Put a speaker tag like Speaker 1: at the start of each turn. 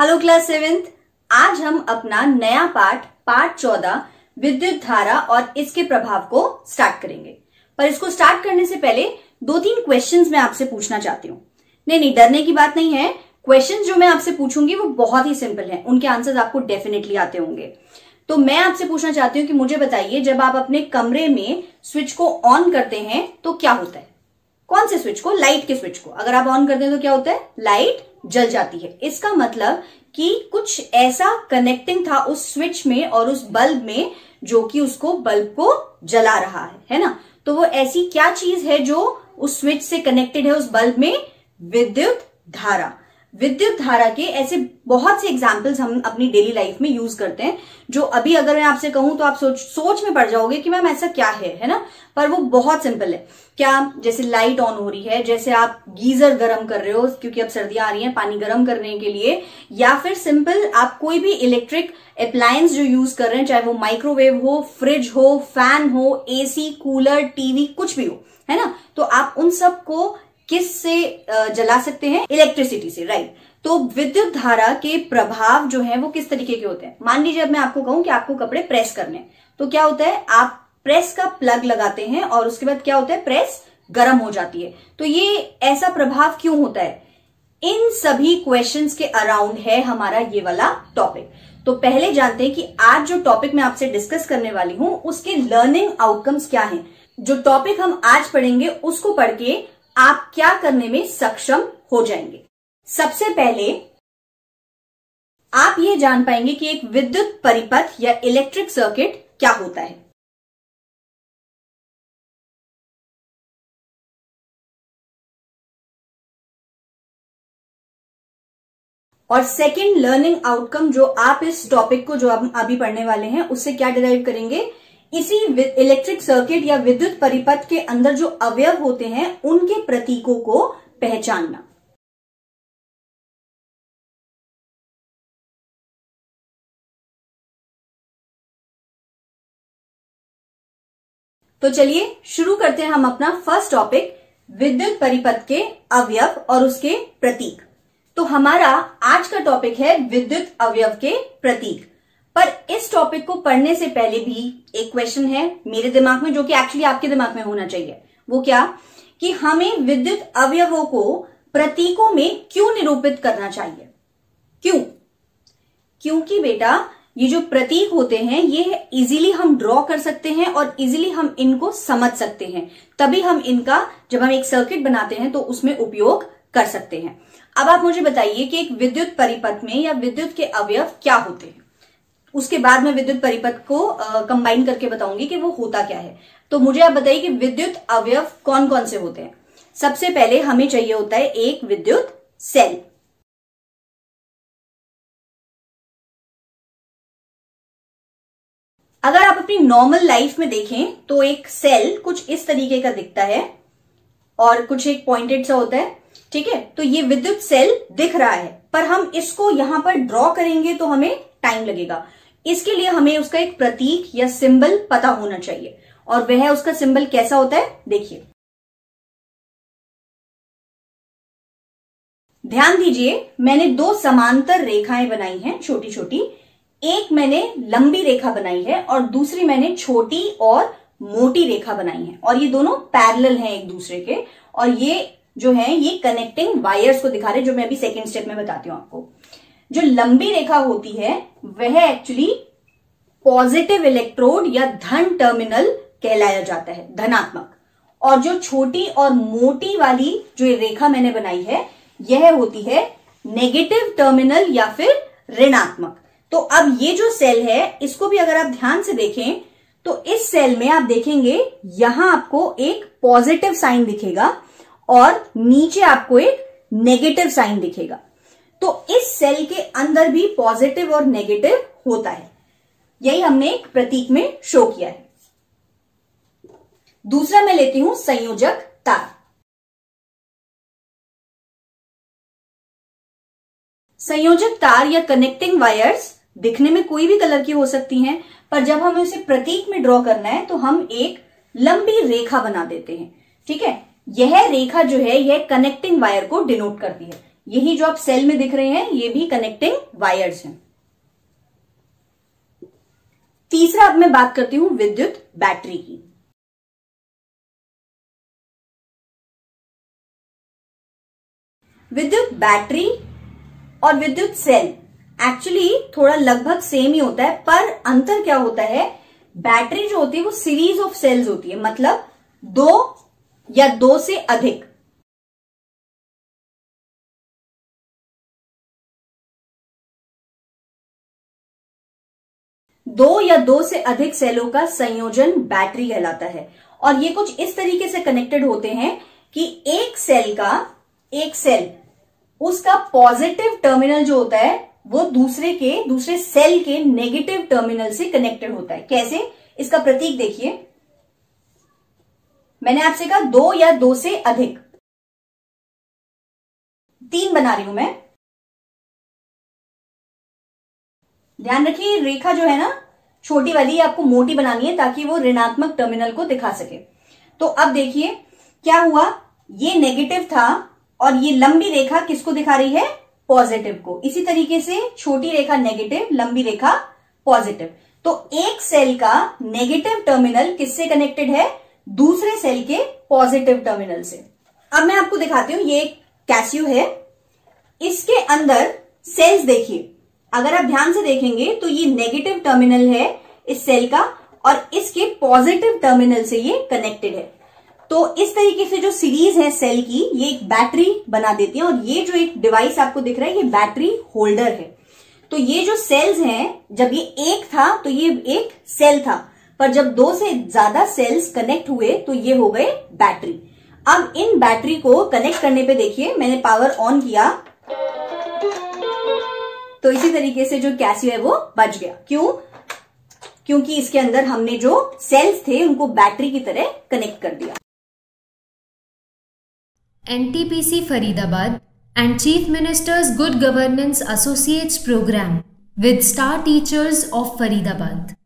Speaker 1: Hello class 7th। आज हम अपना नया पाठ 14 विद्युत धारा और इसके प्रभाव को स्टार्ट करेंगे। पर इसको स्टार्ट करने से पहले 2-3 क्वेश्चंस मैं आपसे पूछना चाहती हूँ। नहीं, डरने की बात नहीं है। क्वेश्चंस जो मैं आपसे पूछूंगी वो बहुत ही सिंपल हैं, उनके आंसर्स आपको डेफिनेटली आते होंगे। तो मैं आपसे पूछना चाहती हूँ कि मुझे बताइए, जब आप अपने कमरे में स्विच को ऑन करते हैं तो क्या होता है? कौन से स्विच को? लाइट के स्विच को। अगर आप ऑन करते हैं तो क्या होता है? लाइट जल जाती है। इसका मतलब कि कुछ ऐसा कनेक्टिंग था उस स्विच में और उस बल्ब में जो कि उसको बल्ब को जला रहा है ना? तो वो ऐसी क्या चीज है जो उस स्विच से कनेक्टेड है उस बल्ब में? विद्युत धारा। विद्युत धारा के ऐसे बहुत से एग्जाम्पल्स हम अपनी डेली लाइफ में यूज करते हैं, जो अभी अगर मैं आपसे कहूं तो आप सोच में पड़ जाओगे कि मैम ऐसा क्या है ना? पर वो बहुत सिंपल है। क्या? जैसे लाइट ऑन हो रही है, जैसे आप गीजर गर्म कर रहे हो क्योंकि अब सर्दियां आ रही हैं पानी गर्म करने के लिए, या फिर सिंपल आप कोई भी इलेक्ट्रिक अप्लायंस जो यूज कर रहे हैं, चाहे वो माइक्रोवेव हो, फ्रिज हो, फैन हो, एसी, कूलर, टीवी, कुछ भी हो, है ना? तो आप उन सब को किस से जला सकते हैं? इलेक्ट्रिसिटी से, राइट। तो विद्युत धारा के प्रभाव जो है वो किस तरीके के होते हैं? मान लीजिए अब मैं आपको कहूं कि आपको कपड़े प्रेस करने हैं, तो क्या होता है? आप प्रेस का प्लग लगाते हैं और उसके बाद क्या होता है? प्रेस गर्म हो जाती है। तो ये ऐसा प्रभाव क्यों होता है? इन सभी क्वेश्चंस के अराउंड है हमारा ये वाला टॉपिक। तो पहले जानते हैं कि आज जो टॉपिक मैं आपसे डिस्कस करने वाली हूं उसके लर्निंग आउटकम्स क्या हैं। जो टॉपिक हम आज पढ़ेंगे उसको पढ़ के आप क्या करने में सक्षम हो जाएंगे। सबसे पहले आप ये जान पाएंगे कि एक विद्युत परिपथ या इलेक्ट्रिक सर्किट क्या होता है। और सेकंड लर्निंग आउटकम जो आप इस टॉपिक को जो हम अभी पढ़ने वाले हैं उससे क्या डिराइव करेंगे? इसी इलेक्ट्रिक सर्किट या विद्युत परिपथ के अंदर जो अवयव होते हैं उनके प्रतीकों को पहचानना। तो चलिए शुरू करते हैं हम अपना फर्स्ट टॉपिक, विद्युत परिपथ के अवयव और उसके प्रतीक। तो हमारा आज का टॉपिक है विद्युत अवयव के प्रतीक। पर इस टॉपिक को पढ़ने से पहले भी एक क्वेश्चन है मेरे दिमाग में, जो कि एक्चुअली आपके दिमाग में होना चाहिए। वो क्या? कि हमें विद्युत अवयवों को प्रतीकों में क्यों निरूपित करना चाहिए? क्यों? क्योंकि बेटा ये जो प्रतीक होते हैं ये इजीली हम ड्रॉ कर सकते हैं और इजीली हम इनको समझ सकते हैं, तभी हम इनका जब हम एक सर्किट बनाते हैं तो उसमें उपयोग कर सकते हैं। अब आप मुझे बताइए कि एक विद्युत परिपथ में या विद्युत के अवयव क्या होते हैं। उसके बाद मैं विद्युत परिपथ को कंबाइन करके बताऊंगी कि वो होता क्या है। तो मुझे आप बताइए कि विद्युत अवयव कौन कौन से होते हैं। सबसे पहले हमें चाहिए होता है एक विद्युत सेल। अगर आप अपनी नॉर्मल लाइफ में देखें तो एक सेल कुछ इस तरीके का दिखता है और कुछ एक पॉइंटेड सा होता है, ठीक है? तो ये विद्युत सेल दिख रहा है, पर हम इसको यहां पर ड्रॉ करेंगे तो हमें टाइम लगेगा। इसके लिए हमें उसका एक प्रतीक या सिंबल पता होना चाहिए, और वह उसका सिंबल कैसा होता है? देखिए, ध्यान दीजिए, मैंने 2 समांतर रेखाएं बनाई हैं छोटी छोटी। एक मैंने लंबी रेखा बनाई है और दूसरी मैंने छोटी और मोटी रेखा बनाई है, और ये दोनों पैरेलल हैं एक दूसरे के। और ये जो है ये कनेक्टिंग वायर्स को दिखा रहे हैं, जो मैं अभी सेकेंड स्टेप में बताती हूं आपको। जो लंबी रेखा होती है वह एक्चुअली पॉजिटिव इलेक्ट्रोड या धन टर्मिनल कहलाया जाता है, धनात्मक। और जो छोटी और मोटी वाली जो रेखा मैंने बनाई है यह होती है नेगेटिव टर्मिनल या फिर ऋणात्मक। तो अब ये जो सेल है इसको भी अगर आप ध्यान से देखें तो इस सेल में आप देखेंगे यहां आपको एक पॉजिटिव साइन दिखेगा और नीचे आपको एक नेगेटिव साइन दिखेगा। तो इस सेल के अंदर भी पॉजिटिव और नेगेटिव होता है, यही हमने एक प्रतीक में शो किया है। दूसरा मैं लेती हूं संयोजक तार। संयोजक तार या कनेक्टिंग वायर्स दिखने में कोई भी कलर की हो सकती हैं, पर जब हमें उसे प्रतीक में ड्रॉ करना है तो हम एक लंबी रेखा बना देते हैं, ठीक है? यह रेखा जो है यह कनेक्टिंग वायर को डिनोट करती है। यही जो आप सेल में दिख रहे हैं ये भी कनेक्टिंग वायर्स हैं। तीसरा अब मैं बात करती हूं विद्युत बैटरी की। विद्युत बैटरी और विद्युत सेल एक्चुअली थोड़ा लगभग सेम ही होता है, पर अंतर क्या होता है, बैटरी जो होती है वो सीरीज ऑफ सेल्स होती है, मतलब 2 या 2 से अधिक। दो या 2 से अधिक सेलों का संयोजन बैटरी कहलाता है। और ये कुछ इस तरीके से कनेक्टेड होते हैं कि एक सेल उसका पॉजिटिव टर्मिनल जो होता है वो दूसरे सेल के नेगेटिव टर्मिनल से कनेक्टेड होता है। कैसे, इसका प्रतीक देखिए, मैंने आपसे कहा 2 या 2 से अधिक, 3 बना रही हूं मैं। ध्यान रखिए रेखा जो है ना छोटी वाली आपको मोटी बनानी है ताकि वो ऋणात्मक टर्मिनल को दिखा सके। तो अब देखिए क्या हुआ, ये नेगेटिव था और ये लंबी रेखा किसको दिखा रही है, पॉजिटिव को। इसी तरीके से छोटी रेखा नेगेटिव, लंबी रेखा पॉजिटिव। तो एक सेल का नेगेटिव टर्मिनल किससे कनेक्टेड है, दूसरे सेल के पॉजिटिव टर्मिनल से। अब मैं आपको दिखाती हूं, ये कैसियो है, इसके अंदर सेल्स देखिए, अगर आप ध्यान से देखेंगे तो ये नेगेटिव टर्मिनल है इस सेल का और इसके पॉजिटिव टर्मिनल से ये कनेक्टेड है। तो इस तरीके से जो सीरीज है सेल की ये एक बैटरी बना देती है। और ये जो एक डिवाइस आपको दिख रहा है ये बैटरी होल्डर है। तो ये जो सेल्स हैं, जब ये एक था तो ये एक सेल था, पर जब 2 से ज्यादा सेल्स कनेक्ट हुए तो ये हो गए बैटरी। अब इन बैटरी को कनेक्ट करने पे देखिए मैंने पावर ऑन किया तो इसी तरीके से जो कैसियो है वो बच गया। क्यों, क्योंकि इसके अंदर हमने जो सेल्स थे उनको बैटरी की तरह कनेक्ट कर दिया।
Speaker 2: NTPC Faridabad and Chief Minister's Good Governance Associates Program with Star Teachers of Faridabad.